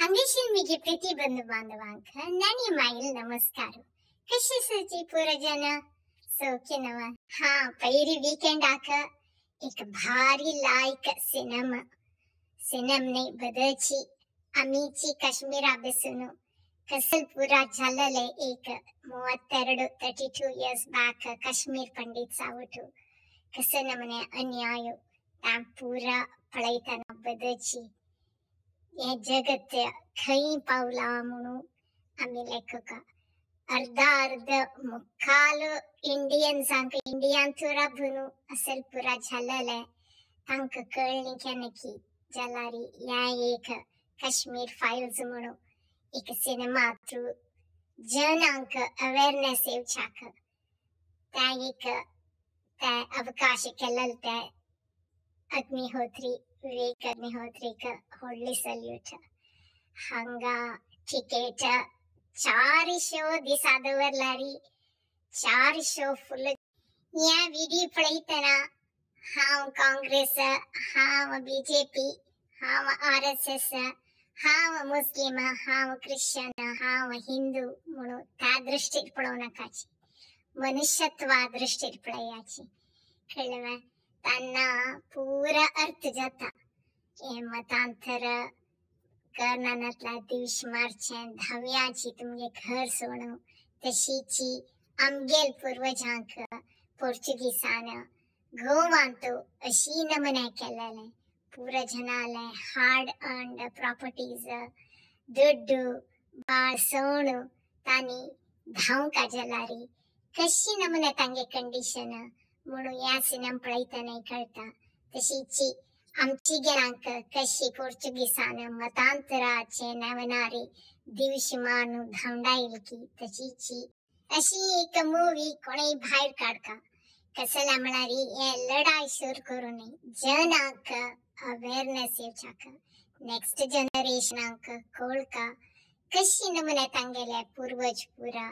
ಅಂಗಶಿಲ್ಮಿಗೆ ಪ್ರತಿಬಂಧು ಬಾಂಧವಾಂಕ ನನಿ ಮಾಯಿಲ್ ನಮಸ್ಕಾರ कशी सची पूरजन सौख्य नवा हाँ पहिरी वीकेंड आका एक भारी लायक सिनम ने बदची अमीची काश्मीर अभ्यासनु कसल पूरा झालेले एक 32 years back काश्मीर पंडित सावटू कसे नमने अन्याय त्या पूरा पळैताना बदची या जगत खई पावला म्हणू आम्ही लेखक अर्ध मुक्काल इंडियन तुरा भुनु असल पूरा झालेले तांक कळणी की नक्की जलारी या एक काश्मीर फाइल्स म्हणू एक सिनेमा थ्रू जनांक अवेअरनेस येवचाक त्या एक त्या अवकाश केलेल त्या विवेक अग्निहोत्री का होडली सल्यूट हंगा टिकेट 4 शो दिसादवर लारी 4 शो फुल या वीडियो पळैतना हाव कांग्रेस हाव बीजेपी हाव आरएसएस हाव मुस्लिम हाव ख्रिश्चन हाव हिंदू म्हणून त्या दृष्टीत पळवू नकाची मनुष्यत्वा दृष्टीत पळयाची कळवा त्यांना पूरा अर्थ जाता हे मतांतर कर्नाटकला दिवस मार्चें धाव्याची तुमगे घर सोडून तशीची आमगेल पूर्वजांक पोर्चुगीसान गोवांतो अशी नमने केलेले पूरा जनाले हार्ड अर्न्ड प्रॉपर्टीज दुड्डू बाळ सोणू तानी धावका जलारी कशी नमने तांगे कंडिशन म्हणून या सिनेमा पळैताना कळता तशीची आमची गिरांक कशी पोर्चुगीसान मतांतराचे नवनारी दिवस मानू धावडाईल की तशीची अशी एक मूवी कोणी बाहेर काढका कसला म्हणारी हे लढाई सुरू करू नये जनांक अवेअरनेस येवचाक नेक्स्ट जनरेशनांक कळका कशी नमने तांगेले पूर्वज पुरा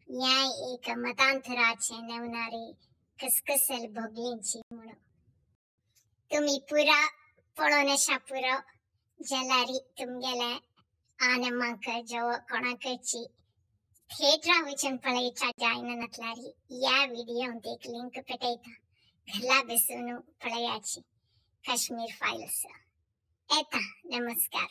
या एक मतांतराचे नवनारी कसकसल भोगलींची म्हणून तुम्ही पुरा पळोनशा पुरो जलारी तुमगेले आनमांक जो कोणाकची थिएटर वचन पळयचा जायना नतलारी या वीडियो एक लिंक पेटयता घरला बसून पळयाची काश्मीर फाइल्स एता नमस्कार।